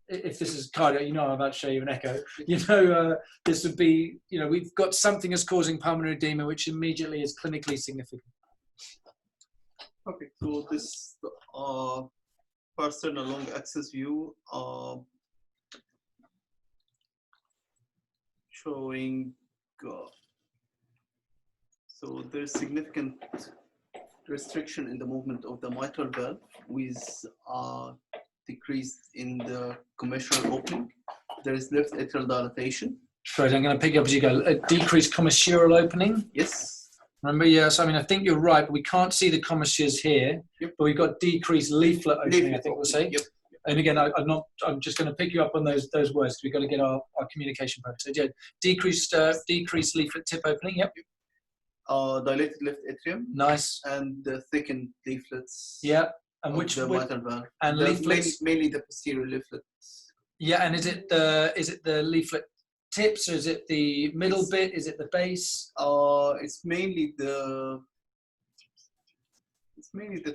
if this is cardiac, I'm about to show you an echo. This would be, we've got something that's causing pulmonary edema, which immediately is clinically significant. Okay, so this person along axis view showing, so there's significant restriction in the movement of the mitral valve with decrease in the commissure opening. There is left atrial dilatation. Sorry, I'm going to pick you up as you go. A decreased commissural opening. Yes. Remember, yes. I mean, I think you're right, but we can't see the commissures here. Yep. But we've got decreased leaflet opening. I think we'll say. Yep. And again, I'm just going to pick you up on those words because we've got to get our communication perfect. So yeah, decreased leaflet tip opening. Yep. Dilated left atrium. Nice. And the thickened leaflets. Yeah. And which the mitral valve. And leaflets mainly the posterior leaflets. Yeah. And is it the leaflet tips, or is it the middle bit? Is it the base? It's mainly the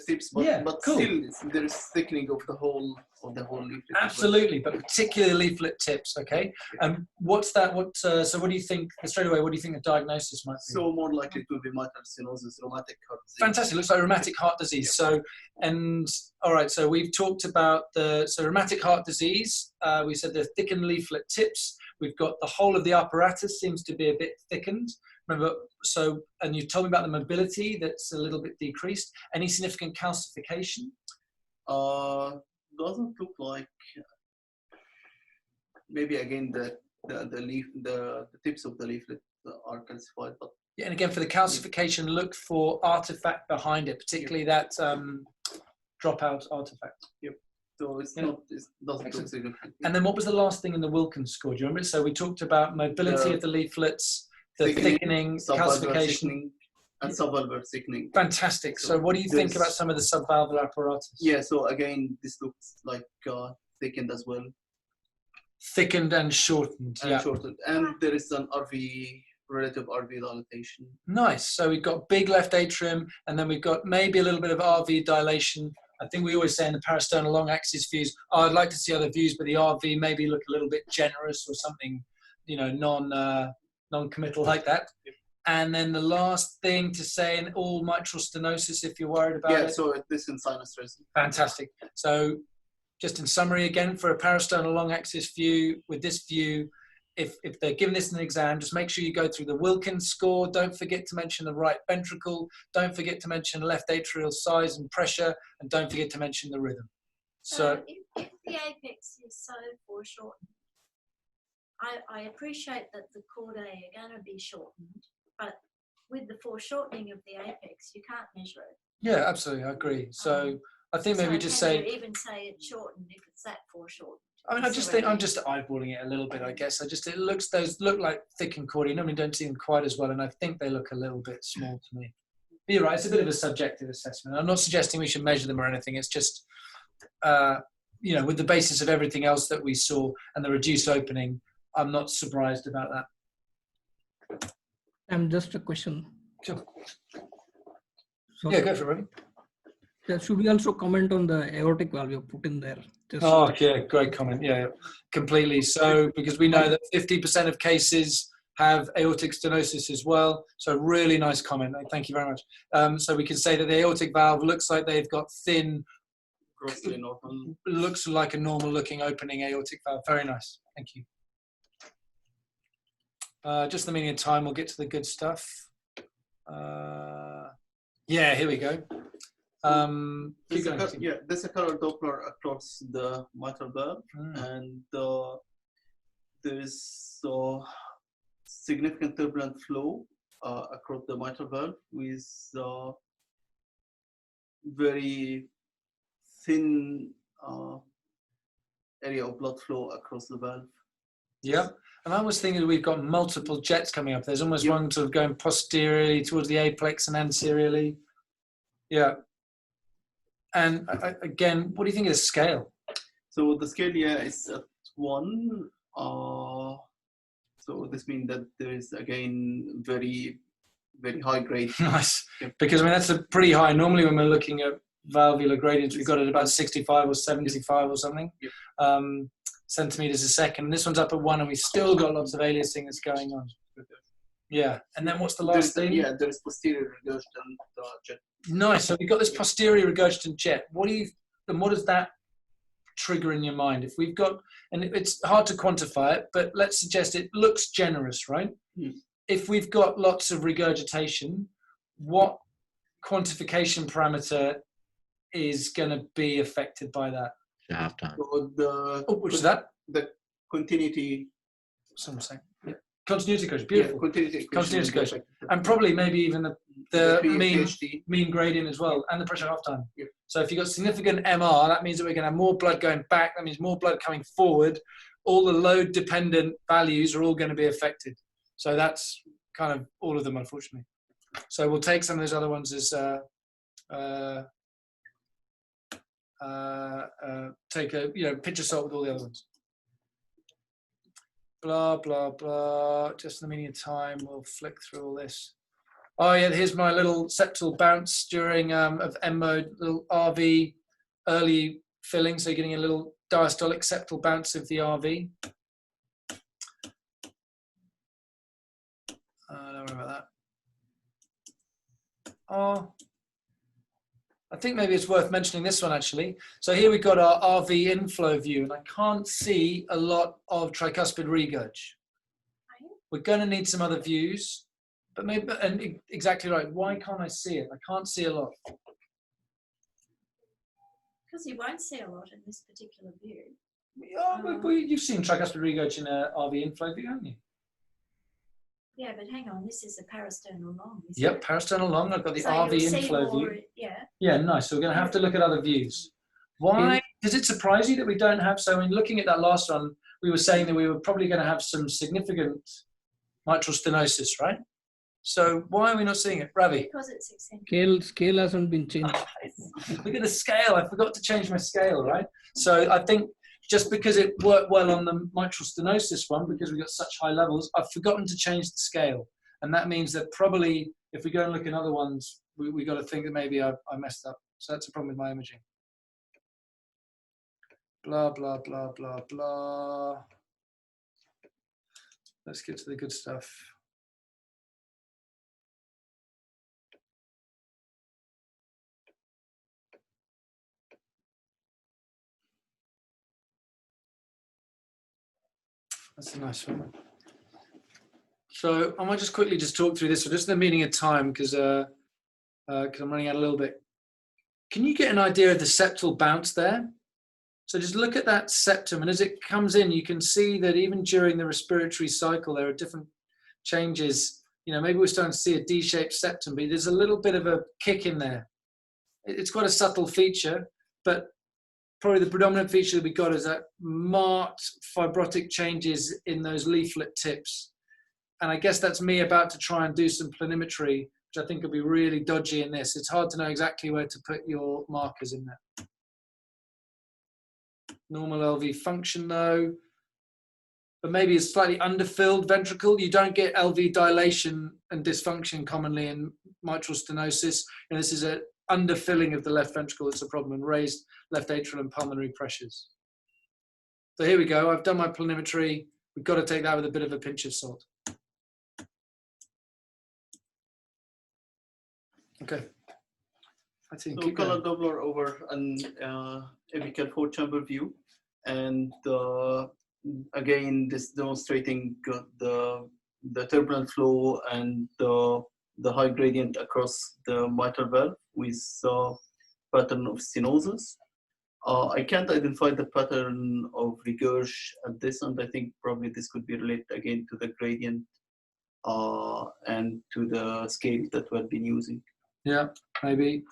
tips, but, yeah, but cool. Still there is thickening of the whole leaflet. Absolutely, but particularly leaflet tips. Okay. And what's that? So what do you think straight away? What do you think the diagnosis might be? So more likely to be mitral stenosis, rheumatic heart disease. Fantastic. Looks like rheumatic heart disease. Yeah. All right. So we've talked about rheumatic heart disease. We said the thickened leaflet tips. We've got the whole of the apparatus seems to be a bit thickened. Remember, and you told me about the mobility that's a little bit decreased. Any significant calcification? Doesn't look like. Maybe again the tips of the leaflet are calcified, but yeah. And again, for the calcification, look for artifact behind it, particularly that dropout artifact. Yep. So it doesn't look significant. And then what was the last thing in the Wilkins score? Do you remember? So we talked about mobility of the leaflets, the thickening, calcification, and subvalvular thickening. Fantastic. So what do you think about some of the subvalvular apparatus? Yeah, so again, this looks like thickened as well. Thickened and shortened. Shortened. And there is an relative RV dilatation. Nice. So we've got big left atrium, and then we've got maybe a little bit of RV dilation. I think we always say in the parasternal long axis views, I'd like to see other views, but the RV maybe look a little bit generous or something, non-committal like that. And then the last thing to say in all mitral stenosis, if you're worried about it. Yeah, so this in sinus rhythm. Fantastic. So just in summary again, for a parasternal long axis view, with this view, if they're giving this in an exam, just make sure you go through the Wilkins score. Don't forget to mention the right ventricle. Don't forget to mention left atrial size and pressure. And don't forget to mention the rhythm. So if the apex is so foreshortened, I appreciate that the chordae are going to be shortened, but with the foreshortening of the apex, you can't measure it. Yeah, absolutely. I agree. So I think maybe just say, you even say it's shortened if it's that foreshortened. I mean, I just think I'm just eyeballing it a little bit, I guess. Those look like thick and chordy. Normally don't see them quite as well, and I think they look a little bit small to me. But you're right, it's a bit of a subjective assessment. I'm not suggesting we should measure them or anything. It's just, with the basis of everything else that we saw and the reduced opening, I'm not surprised about that. Just a question. Sure. So, Yeah, go for it. should we also comment on the aortic valve you put in there? Yeah, great comment. Yeah, completely. So, because we know that 50% of cases have aortic stenosis as well. So really nice comment. Thank you very much. So we can say that the aortic valve looks like they've got thin, grossly normal. Looks like a normal looking opening aortic valve. Very nice. Thank you. Just the meaning of time, we'll get to the good stuff. Yeah, here we go. Keep going. Yeah, there's a color Doppler across the mitral valve, and there is significant turbulent flow across the mitral valve with very thin area of blood flow across the valve. Yep. And I was thinking we've got multiple jets coming up. There's almost Yep. one sort of going posteriorly towards the apex and anteriorly. Yeah. And again, what do you think of the scale? So the scale here is at 1. So this means that there is again very, very high grade. Nice. Yep. Because I mean, that's a pretty high. Normally when we're looking at valvular gradients, we've got it about 65 or 75 or something. Yep. Centimeters a second. And this one's up at 1, and we've still got lots of aliasing that's going on. Yeah. And then what's the last thing? Yeah, there is posterior regurgitant jet. Nice. So we've got this posterior regurgitant jet. What does that trigger in your mind? If we've got, and it's hard to quantify it, but let's suggest it looks generous, right? If we've got lots of regurgitation, what quantification parameter is going to be affected by that? The half time. So Which is that? the continuity. Someone saying. Yeah. Continuity coach. Beautiful. Yeah, continuity Continuity equation. coach. And probably maybe even the mean PhD. mean gradient as well, and the pressure half time. Yeah. So if you've got significant MR, that means that we're going to have more blood going back. That means more blood coming forward. All the load dependent values are all going to be affected. So that's kind of all of them, unfortunately. So we'll take some of those other ones as take a pinch of salt with all the other ones. Blah blah blah. Just in the meaning of time, we'll flick through all this. Oh yeah, here's my little septal bounce during of M mode, little RV early filling. So you're getting a little diastolic septal bounce of the RV. Don't worry about that. Oh, I think maybe it's worth mentioning this one actually. So here we've got our RV inflow view, and I can't see a lot of tricuspid regurg. We're going to need some other views, but maybe, and exactly right. Why can't I see it? I can't see a lot. Because you won't see a lot in this particular view. Yeah, but you've seen tricuspid regurg in a RV inflow view, haven't you? Yeah, but hang on, this is a parasternal long. Yep, it? parasternal long. I've got the So RV you'll see inflow more, view. yeah. Yeah, nice. So we're going to have to look at other views. Why does it surprise you that we don't have? So in looking at that last one, we were saying that we were probably going to have some significant mitral stenosis, right? So why are we not seeing it, Ravi? Because it's eccentric. Scale hasn't been changed. Look at the scale. I forgot to change my scale, right? So I think just because it worked well on the mitral stenosis one, because we've got such high levels, I've forgotten to change the scale. And that means that probably if we go and look in other ones, we got to think that maybe I messed up. So that's a problem with my imaging. Blah, blah, blah, blah, blah. Let's get to the good stuff. That's a nice one. So I might just quickly talk through this, so just the meaning of time, because I'm running out a little bit. Can you get an idea of the septal bounce there? So just look at that septum, and as it comes in, you can see that even during the respiratory cycle, there are different changes. You know, maybe we're starting to see a D-shaped septum, but there's a little bit of a kick in there. It's quite a subtle feature, but probably the predominant feature that we got is that marked fibrotic changes in those leaflet tips. And I guess that's me about to try and do some planimetry, which I think will be really dodgy in this. It's hard to know exactly where to put your markers in there. Normal LV function though, but maybe a slightly underfilled ventricle. You don't get LV dilation and dysfunction commonly in mitral stenosis. And this is an underfilling of the left ventricle. It's a problem, and raised left atrial and pulmonary pressures. So here we go. I've done my planimetry. We've got to take that with a bit of a pinch of salt. Okay. I think So color Doppler over an apical 4-chamber view, and again this demonstrating the turbulent flow and the high gradient across the mitral valve with pattern of stenosis. I can't identify the pattern of regurg at this, and I think probably this could be related again to the gradient and to the scale that we've been using. Yeah, maybe.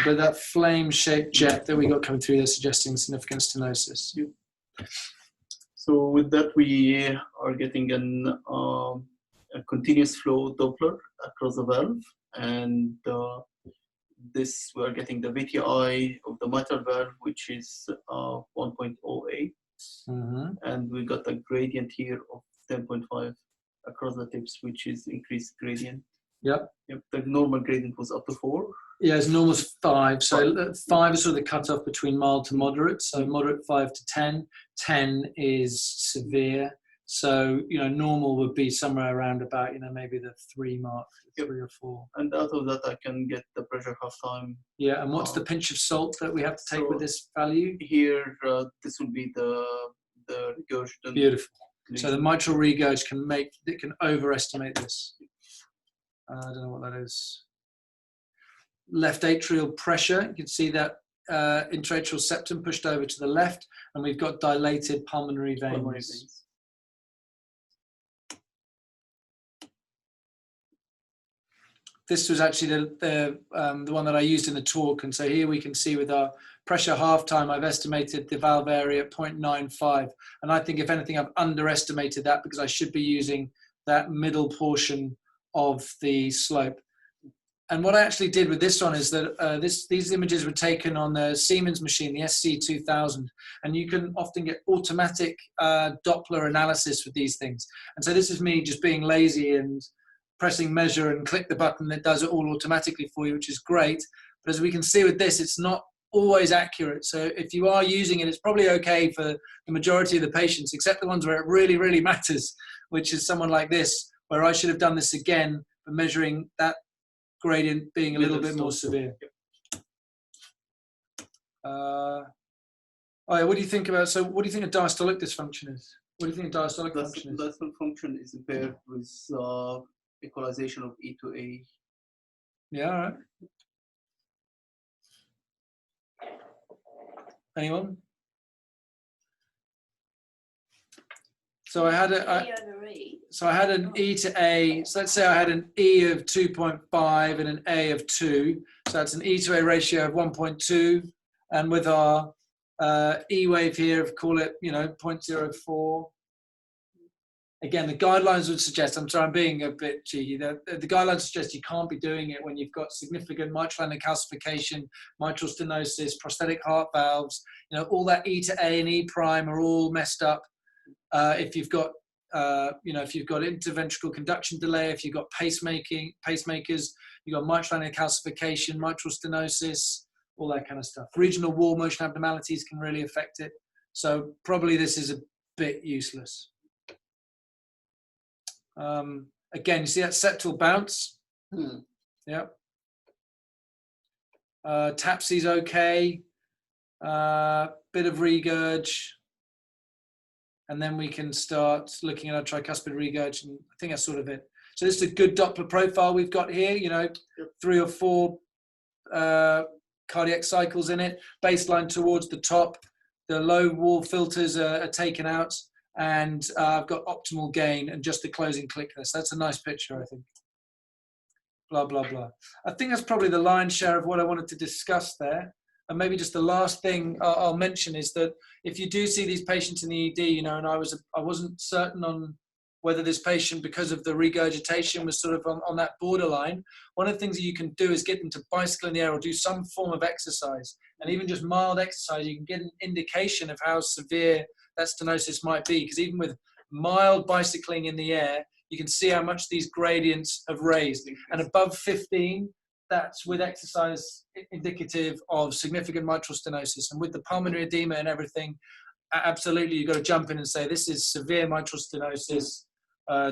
But that flame-shaped jet that we got coming through there suggesting significant stenosis. Yeah. So with that, we are getting a continuous flow Doppler across the valve, and this we are getting the VTI of the mitral valve, which is 1.08, and we got a gradient here of 10.5 across the tips, which is increased gradient. Yep. Yep. The normal gradient was up to 4. Yeah, it's normal 5. So 5 is sort of the cutoff between mild to moderate. So moderate 5 to 10. 10 is severe. So, you know, normal would be somewhere around about, you know, maybe the 3 mark, 3 or 4. And out of that, I can get the pressure half time. Yeah, and what's the pinch of salt that we have to take with this value? Here, this would be the regurgitant. Beautiful. So the mitral regurg can overestimate this. I don't know what that is. Left atrial pressure. You can see that intraatrial septum pushed over to the left, and we've got dilated pulmonary veins. This was actually the one that I used in the talk, and so here we can see with our pressure half time, I've estimated the valve area at 0.95, and I think if anything I've underestimated that because I should be using that middle portion of the slope. And what I actually did with this one is that these images were taken on the Siemens machine, the SC2000, and you can often get automatic Doppler analysis with these things. And so this is me just being lazy and pressing measure and click the button that does it all automatically for you, which is great. But as we can see with this, it's not always accurate. So if you are using it, it's probably okay for the majority of the patients, except the ones where it really, really matters, which is someone like this, where I should have done this again for measuring that gradient being a little bit more severe. Oh yeah, what do you think about, so what do you think a diastolic dysfunction is? What do you think a diastolic function is? Diastolic function is impaired with equalization of E to A. Yeah, all right. Anyone? So I had I had an E to A. So let's say I had an E of 2.5 and an A of 2. So that's an E to A ratio of 1.2. And with our E wave here, call it, you know, 0.04. Again, the guidelines would suggest, I'm sorry, I'm being a bit cheeky, the guidelines suggest you can't be doing it when you've got significant mitral calcification, mitral stenosis, prosthetic heart valves, you know, all that E to A and E prime are all messed up. If you've got, you know, if you've got interventricular conduction delay, if you've got pacemakers, you've got mitral calcification, mitral stenosis, all that kind of stuff. Regional wall motion abnormalities can really affect it. So probably this is a bit useless. Again, you see that septal bounce? Yeah. TAPSI's okay. Bit of regurg. And then we can start looking at our tricuspid regurg, and I think that's sort of it. So this is a good Doppler profile we've got here, you know, 3 or 4 cardiac cycles in it, baseline towards the top. The low wall filters are taken out, and I've got optimal gain and just the closing click there. So that's a nice picture, I think. Blah, blah, blah. I think that's probably the lion's share of what I wanted to discuss there. And maybe just the last thing I'll mention is that if you do see these patients in the ED, you know, and I wasn't certain on whether this patient, because of the regurgitation, was sort of on that borderline, one of the things that you can do is get them to bicycle in the air or do some form of exercise. And even just mild exercise, you can get an indication of how severe that stenosis might be. Because even with mild bicycling in the air, you can see how much these gradients have raised. And above 15, that's with exercise indicative of significant mitral stenosis. And with the pulmonary edema and everything, absolutely, you've got to jump in and say, this is severe mitral stenosis.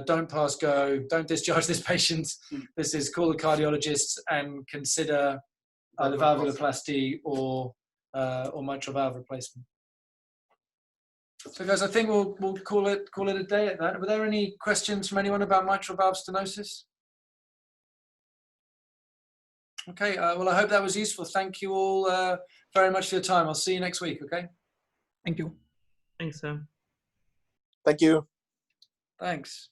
Don't pass go. Don't discharge this patient. This is, call the cardiologist and consider the valvuloplasty or mitral valve replacement. So guys, I think we'll call it a day at that. Were there any questions from anyone about mitral valve stenosis? Okay, well, I hope that was useful. Thank you all very much for your time. I'll see you next week, okay? Thank you. Thanks, Sam. Thank you. Thanks.